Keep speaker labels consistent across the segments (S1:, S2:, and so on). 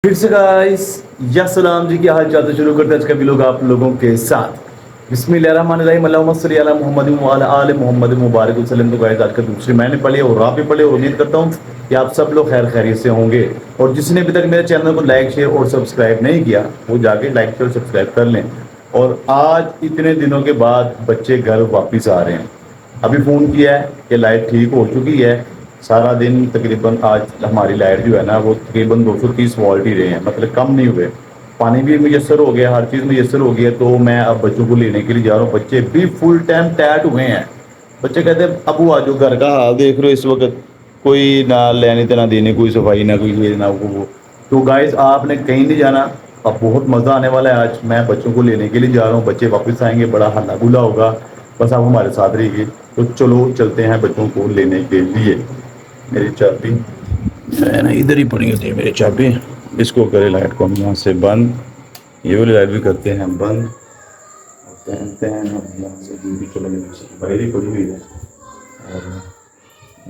S1: फिर से गाइस या सलाम जी, क्या हाल चाल। तो शुरू करते हैं आज का व्लॉग आप लोगों के साथ। बिस्मिल्लाहिर्रहमानिर्रहीम, अल्लाहुम्मा सल्ली अला मुहम्मद व अला आलि मुहम्मद मुबारक वसल्लम। तो गाइस आज का दूसरी मैंने पढ़ी और आप भी पढ़े और उम्मीद करता हूँ कि आप सब लोग खैर खैरियत से होंगे। और जिसने अभी तक मेरे चैनल को लाइक शेयर और सब्सक्राइब नहीं किया वो जाके लाइक शेयर सब्सक्राइब कर लें। और आज इतने दिनों के बाद बच्चे घर वापिस आ रहे हैं। अभी फ़ोन किया है कि लाइट ठीक हो चुकी है। सारा दिन तकरीबन आज हमारी लाइट जो है ना वो तकरीबन 230 वोल्ट ही रहे हैं, मतलब कम नहीं हुए। पानी भी मुयसर हो गया, हर चीज़ मुयसर हो गया। तो मैं अब बच्चों को लेने के लिए जा रहा हूँ। बच्चे भी फुल टाइम टायर्ड हुए हैं। बच्चे कहते हैं अबू आ जाओ, घर का हाल देख रहे हो इस वक्त, कोई ना लेने ना देने, कोई सफाई ना कोई ये ना वो। तो गाइस आपने कहीं नहीं जाना, अब बहुत मज़ा आने वाला है। आज मैं बच्चों को लेने के लिए जा रहा हूँ। बच्चे वापस आएंगे, बड़ा हल्ला गुल्ला होगा, बस आप हमारे साथ रहिए। तो चलो चलते हैं बच्चों को लेने के लिए। मेरी चाबी है ना इधर ही पड़ी होती है, मेरी चाबी। इसको करे लाइट को हम यहाँ से बंद, ये वाली लाइट भी करते हैं बंद और पहनते हैं हम यहाँ से भी चले गए, बाहर पड़ी हुई है। और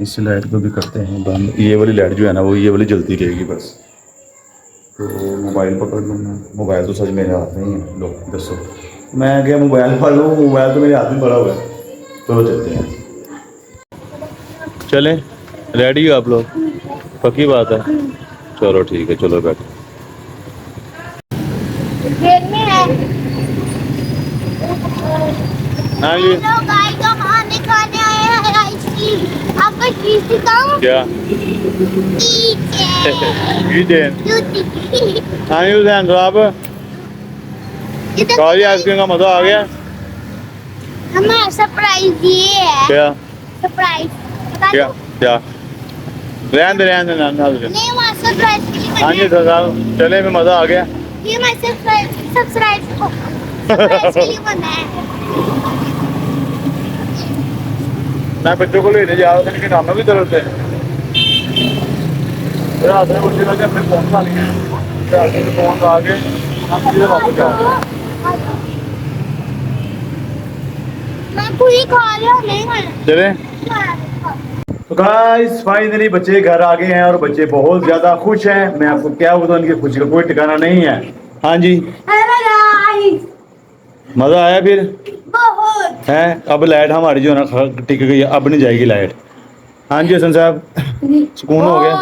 S1: इस लाइट को भी करते हैं बंद। ये वाली लाइट जो है ना वो ये वाली जलती रहेगी बस। तो मोबाइल पकड़ लूँ मैं, मोबाइल तो सच मेरे हाथ में ही है। लो दसो मैं क्या मोबाइल पकड़ लूँ, मोबाइल तो मेरे हाथ में पड़ा हुआ है। चलो चलते हैं, चलें। रेडी हो आप लोग? पक्की बात है, चलो ठीक है, चलो बैठो। हाँ जी
S2: खाने आए हैं आइसक्रीम। आपको चीज दिखाऊं?
S1: क्या? हाँ जी हुसैन साहब, काली आइसक्रीम का मजा आ गया।
S2: हमारा सरप्राइज ये है।
S1: क्या
S2: सरप्राइज
S1: क्या क्या? रहने दे
S2: नहीं हमारा सरप्राइज।
S1: हाँ जी साहब, चले में मजा आ गया।
S2: ये हमारा सरप्राइज के लिए बना है।
S1: मैं बच्चों को लेने जा रहा था लेकिन हमें भी जरूरत है। रात में मुझे लगा अपने फोन खा लिए, रात में फोन खा के हम सीधे वापस जाएंगे।
S2: मैं पूरी खा लिया नहीं खाना।
S1: चले। तो गाइस फाइनली बच्चे घर आ गए हैं और बच्चे बहुत ज्यादा खुश हैं। मैं आपको क्या बताऊं, उनकी खुशी का कोई ठिकाना नहीं है। हाँ जी मजा आया फिर
S2: बहुत
S1: है। अब लाइट हमारी जो है ना टिक गई है, अब नहीं जाएगी लाइट। हाँ जी हसन साहब, सुकून हो गया?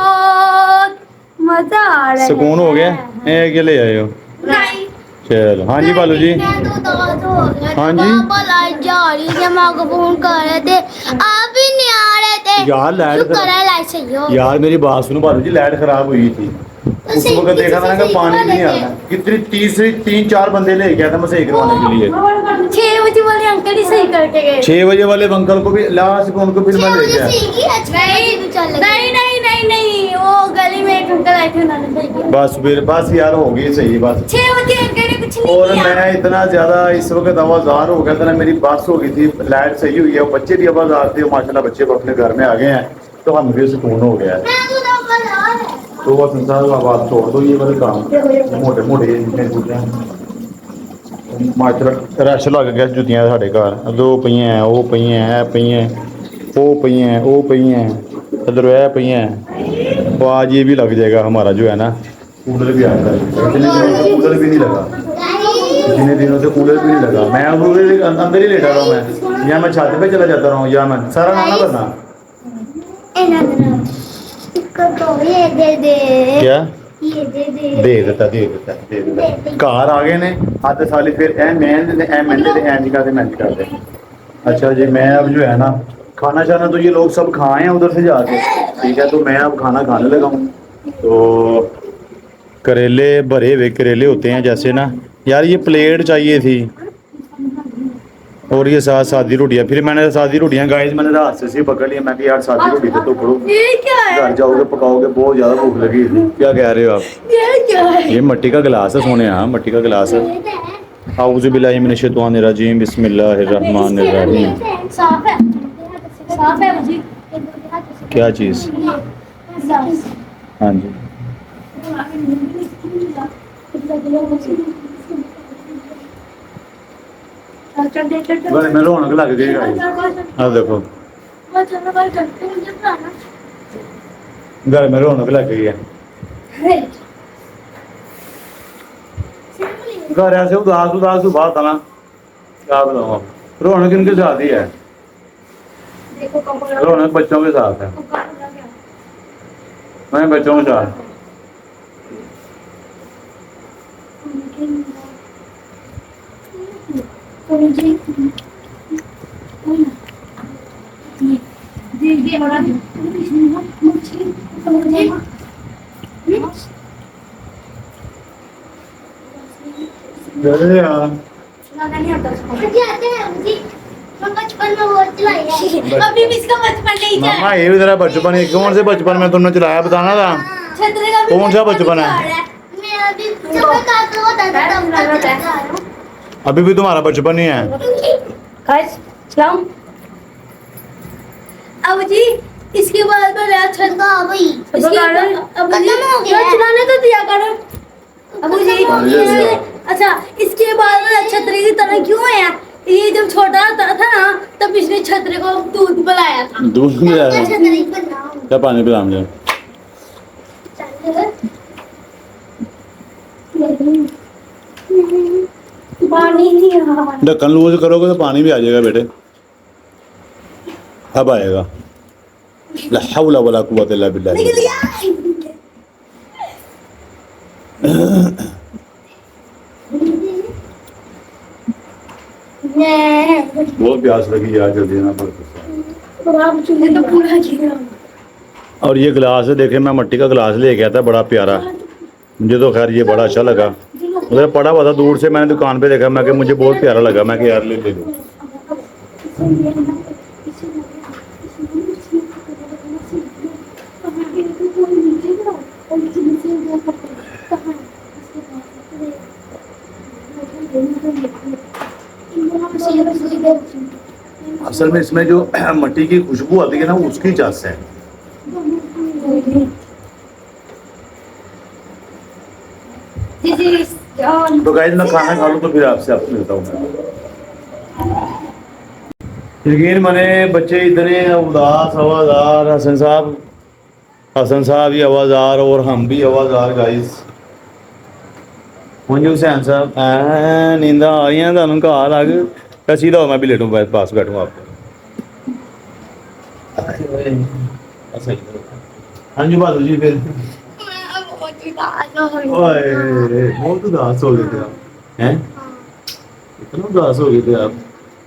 S2: मजा आ रहा है।
S1: सुकून हो गया? ये ले आए हो?
S2: नहीं
S1: चलो। हाँ जी बालू जी। हाँ जी
S2: जा रही थी, हम आपको फोन कर रहे थे, आप भी नहीं आ रहे थे।
S1: यार
S2: लाइट सही हो।
S1: यार मेरी बात सुनो बालू जी, लाइट खराब हुई थी उस वक्त, देखा था ना कि पानी भी नहीं आ रहा। कितनी तीसरी 3-4 बंदे ले गया था मैं सही करवाने के लिए।
S2: 6 बजे वाले अंकल ही सही करके गए।
S1: 6 बजे वाले अंकल को भी लास्ट को उनको फिर मैं ले गया।
S2: नहीं वो गली में एक अंकल आए थे, उन्होंने सही किया।
S1: बस फिर बस यार हो गई सही बात।
S2: 6 बजे अंकल ने कुछ नहीं
S1: और
S2: किया।
S1: मैं इतना ज्यादा इस वक्त आवाजार हो गया था ना, मेरी बात हो गई थी। लाइट सही हुई है और बच्चे भी आवाजार थे, माशाल्लाह बच्चे अपने घर में आ गए हैं। तो हम भी सुकून हो गया है। तो वो संसार अब आप छोड़ दो ये वाले काम, मोटे मोटे माशाल्लाह रश लग गया जुतियां साढ़े घर। दो पईयां हैं, वो पईयां हैं, पईयां वो पईयां हैं, वो पईयां हैं, इधर वह पईयां हैं। तो आज ये भी लग जाएगा हमारा जो है ना कूलर भी आता है। इतने दिनों से कूलर भी नहीं लगा, इतने दिनों से कूलर भी नहीं लगा। मैं अंदर ही लेटा रहा हूँ मैं, या मैं छत पे चला जाता रहा हूँ, या मैं सारा नाना करना।
S2: ये दे
S1: क्या
S2: ये
S1: दे देता कार आ गए ने आते साली फिर ए मैंने कर दे। अच्छा जी मैं अब जो है ना खाना शाना तो ये लोग सब खाए हैं उधर से जाके, ठीक है। तो मैं अब खाना खाने लगा हूँ। तो करेले भरे हुए करेले होते हैं जैसे ना यार, ये प्लेट चाहिए थी और ये साथ सादी रोटियाँ। फिर मैंने सादी रोटियाँ गाइस मैंने रात से पकड़ लिया। मैं कि यार सादी रोटी तो पकड़ो, घर जाओगे पकाओगे, बहुत ज़्यादा भूख लगी थी। क्या कह रहे हो आप? ये मट्टी का गिलास है सोने, हाँ मट्टी का गिलास है। आऊज़ु बिल्लाहि मिनश शैतानिर रजीम, बिस्मिल्लाहिर्रहमानिर्रहीम।
S2: साफ है मुझे।
S1: क्या चीज़? हाँ जी मैं रौनक लग गई। अब देखो घर में रौनक लग गई है। घर ऐसे उदास उदास हुआ था ना, क्या बताऊँ अब। रौनक इनके साथ ही है,
S3: देखो कपड़ा
S1: रौनक बच्चों के साथ है, मैं बच्चों के साथ।
S3: दीदी हमारा
S1: अरे यार
S3: नहीं आता उसको।
S2: मुझे आते हैं मुझे, मैं बचपन में बहुत चलाई है।
S3: अभी भी इसका बचपन नहीं था।
S1: मामा ये भी तेरा बचपन है, कौन से बचपन में तुमने चलाया बताना था।
S3: छतरी का भी
S1: कौन सा बचपन है?
S2: मेरा भी जब मैं काका होता था तब तक चला रहा हूँ।
S1: अभी भी तुम्हारा बचपन ही है।
S3: गाइस चलाऊं? अब जी इसके बाद में नया छत
S2: का भाई
S3: इसके अब
S2: खत्म हो गया है।
S3: चलाने तो दिया करो। अब जी
S2: खत्म हो गया है।
S3: इसके अच्छा इसके बाद में छतरी की तरह क्यों है? ये जब छोटा था ना तब इसने छतरी को दूध पिलाया था।
S1: दूध भी
S2: क्या
S1: है
S2: छतरी बनाऊं?
S1: क्या, पानी पिला मुझे।
S3: पानी नहीं आ रहा।
S1: ढक्कन लूज करोगे तो पानी भी आ जाएगा बेटे, अब आएगा। ला हौला वला कुव्वता इल्ला बिल्लाह।
S3: निकल गया।
S1: बहुत प्यास लगी यार, जल्दी ना पड़ता।
S3: और आप चूल्हे तो पूरा किया।
S1: और ये गिलास है, देखे मैं मिट्टी का गिलास लेके आया था, बड़ा प्यारा। मुझे तो खैर ये बड़ा अच्छा लगा, उधर पड़ा हुआ था दूर से, मैंने दुकान पे देखा, मैं कि मुझे बहुत प्यारा लगा, मैं कि यार ले लूँ। असल में इसमें जो मिट्टी की खुशबू आती है ना, वो उसकी जात से है। तो गाइस मैं खाना खा लूँ तो फिर आपसे मिलता हूँ मैं। यकीन माने बच्चे इतने उदास आवाज़ार, हसन साहब ही आवाज़ार और हम भी आवाज़ार गाइस। मुझे हुसैन साहब नींदा आ रही हैं, तुम घर आ गए, क्या सीधा हो, मैं भी लेटूँ पास बैठूँ आपके। हाँ जी बहादुर जी, फिर बहुत उदास हो गए थे आप, हैं इतना उदास हो गए थे आप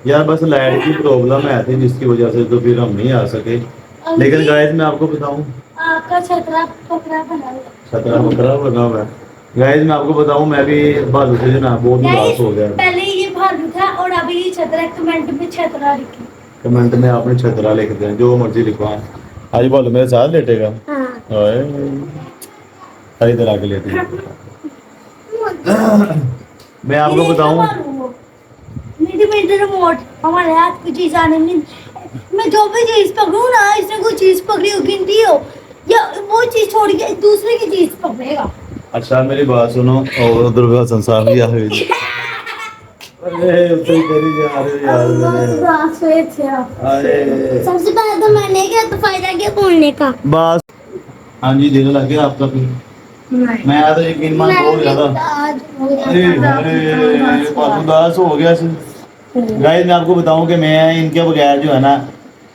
S1: यार। बस लाइट की प्रॉब्लम है थी जिसकी वजह से तो फिर हम नहीं आ सके। लेकिन गाइस मैं आपको बताऊं,
S3: आपका छतरा पकड़ा बना हुआ।
S1: छतरा बकरा बना हुआ है। गाइस मैं आपको बताऊं, मैं भी बहादुर से ना बहुत उदास हो गया।
S3: पहले ये भालू था और अभी ये छतरा। कमेंट में छतरा लिखे,
S1: कमेंट में आपने छतरा लिख दें, जो मर्जी लिखवा। आज बोलो मेरे साथ लेटेगा, सही तरह के लेटे। मैं आपको बताऊं,
S3: मेरी रिमोट हमारे हाथ की चीज आने में, मैं जो भी चीज पकड़ूं ना, इसने कोई चीज पकड़ी हो, गिनती हो या वो चीज छोड़ के दूसरे की चीज पकड़ेगा।
S1: अच्छा मेरी बात सुनो, और उधर हसन साहब भी आ गए। अरे उधर करी जा रहे यार। अरे
S2: सबसे पहले तो मैंने किया, तो फायदा क्या बोलने का।
S1: बस हाँ जी, दिल लग गया आपका फिर। मैं आया तो यकीन मान बहुत ज्यादा उदास हो गया। गाइस मैं आपको बताऊं कि मैं इनके बगैर जो है ना,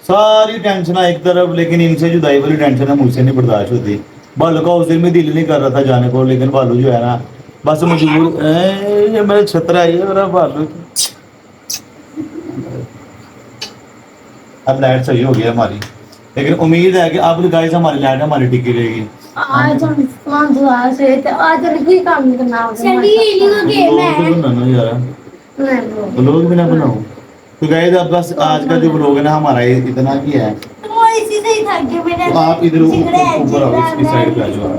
S1: सारी टेंशन एक तरफ, लेकिन इनसे जुदाई वाली टेंशन है मुझसे नहीं बर्दाश्त होती। बालू का उस दिन में दिल नहीं कर रहा था जाने को, लेकिन बालू जो है ना बस मजबूर। ये मेरा छतरा है मेरा बालू। अब लाइट सही हो गई हमारी, लेकिन उम्मीद है कि अब गाइस हमारी लाइट हमारी टिकी रहेगी।
S3: आज हम दुआ से आज कोई काम नहीं करना गेम है
S1: ब्लॉग भी ना बनाओ तो गाइस। अब बस आज का जो ब्लॉग है ना हमारा इतना ही है।
S3: वो इसी से ही थक गए मैंने।
S1: तो आप इधर ऊपर आओ, इसकी साइड पे आ जाओ,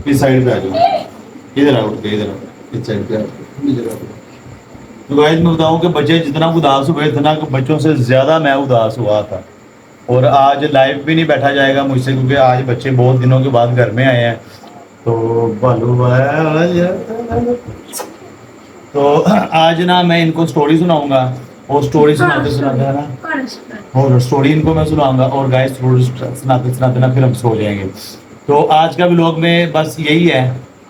S1: इस साइड पे आ जाओ, इधर आओ, इधर आओ, इस साइड पे आओ, इधर आओ। तो गाइस मैं बताऊं कि बच्चे जितना उदास हुए इतना बच्चों से ज्यादा मैं उदास हुआ था। और आज लाइव भी नहीं बैठा जाएगा मुझसे, क्योंकि आज बच्चे बहुत दिनों के बाद घर में आए हैं। तो बालू तो आज ना मैं इनको स्टोरी सुनाऊंगा, और स्टोरी सुनाते सुनाते है ना, और स्टोरी इनको मैं सुनाऊंगा, और गाइस स्टोरी सुनाते सुनाते ना फिर हम सो जाएंगे। तो आज का व्लॉग में बस यही है,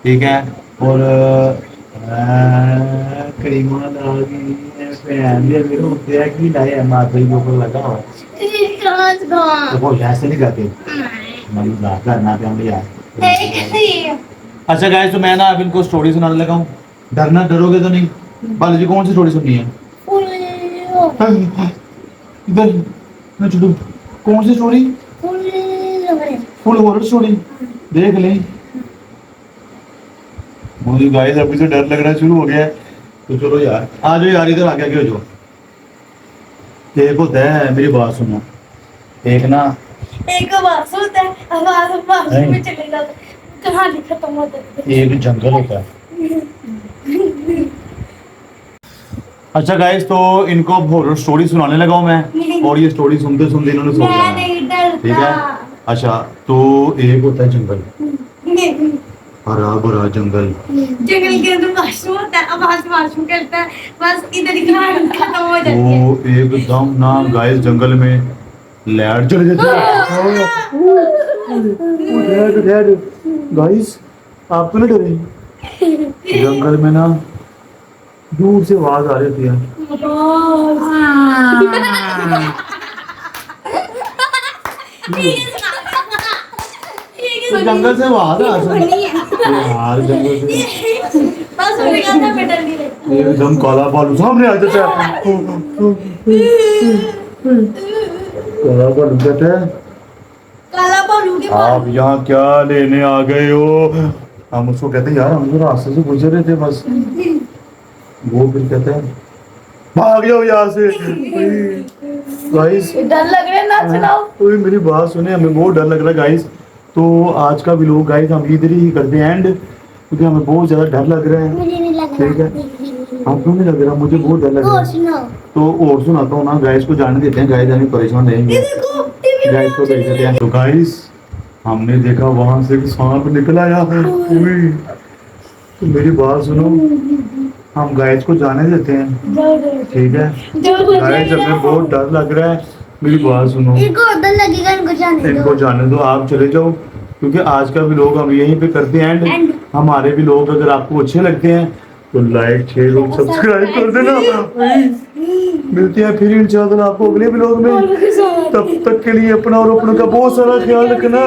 S1: ठीक है। और करीमा ला गई भैन दे मेरे होते है कि लाए माता जी ऊपर लगा हुआ तो वो ऐसे नहीं करते मजाक करना पे हम यार। अच्छा गाइस तो मैं ना अब इनको स्टोरी सुनाने लगा हूँ। डरना डरोगे तो नहीं? बालाजी कौन सी स्टोरी सुननी है? इधर मैं चुप। कौन सी स्टोरी? फुल हॉरर स्टोरी देख ले। मुझे गाइस अभी से डर लगना शुरू हो गया है। तो चलो यार आ जाओ यार इधर आके हो जाओ। एक होता है मेरी बात सुनो। एक ना
S3: एक बात होता है आवाज में चले जाता कहानी खत्म हो जाती है।
S1: एक जंगल होता है। अच्छा गाइस तो इनको हॉरर स्टोरी सुनाने लगा हूं मैं और ये स्टोरी सुनते सुनते इन्होंने सो
S3: मैं
S1: जाना है।
S3: नहीं डरता।
S1: ठीक है। अच्छा तो एक होता है जंगल, हरा भरा जंगल।
S3: जंगल के अंदर वाशरूम होता है आवाज वाशरूम करता है बस इधर ही कहानी खत्म हो जाती है।
S1: वो एकदम ना गाइस जंगल में लाइट चली जाती है। गाइस आप तो नहीं डरे? जंगल में ना दूर से आवाज आ रही थी। तो जंगल से आवाज आ रही यार जंगल से
S3: बस हो गया था मैं डर गई।
S1: एकदम काला बालू सामने आ जाता है। काला बालू कहता है
S3: काला भालू के
S1: आप यहाँ क्या लेने आ गए हो? हम उसको कहते हैं यार हम तो रास्ते से गुजर रहे थे बस। वो फिर कहता है भाग जाओ यहाँ से। गाइस
S3: डर लग रहा है ना सुनाओ।
S1: कोई मेरी बात सुने हमें बहुत डर लग रहा है गाइस। तो आज का भी लोग गाइस हम इधर ही करते हैं एंड क्योंकि हमें बहुत ज्यादा डर लग रहा है।
S2: मुझे नहीं लग
S1: ठीक है आपको नहीं लग रहा? मुझे बहुत डर लग रहा
S2: और
S1: है।
S2: सुनो
S1: तो और सुनाता हूँ ना गाइस को जाने देते हैं। गाइस हमें परेशान रहेंगे गाइस को देख देते हैं। तो गाइस हमने देखा वहां से एक सांप निकल आया। तो मेरी बात सुनो हम गाइस को जाने देते हैं। ठीक है गाइस हमें बहुत डर लग रहा है। मेरी बात सुनो
S2: इनको डर लगेगा इनको जाने
S1: इनको
S2: दो।
S1: जाने दो आप चले जाओ क्योंकि आज का भी लोग हम यहीं पे करते हैं एंड हमारे भी लोग अगर आपको अच्छे लगते हैं तो लाइक शेयर और सब्सक्राइब कर देना। मिलते हैं फिर इंशाल्लाह आपको अगले ब्लॉग में। तब तक के लिए अपना और अपनों का बहुत सारा ख्याल रखना।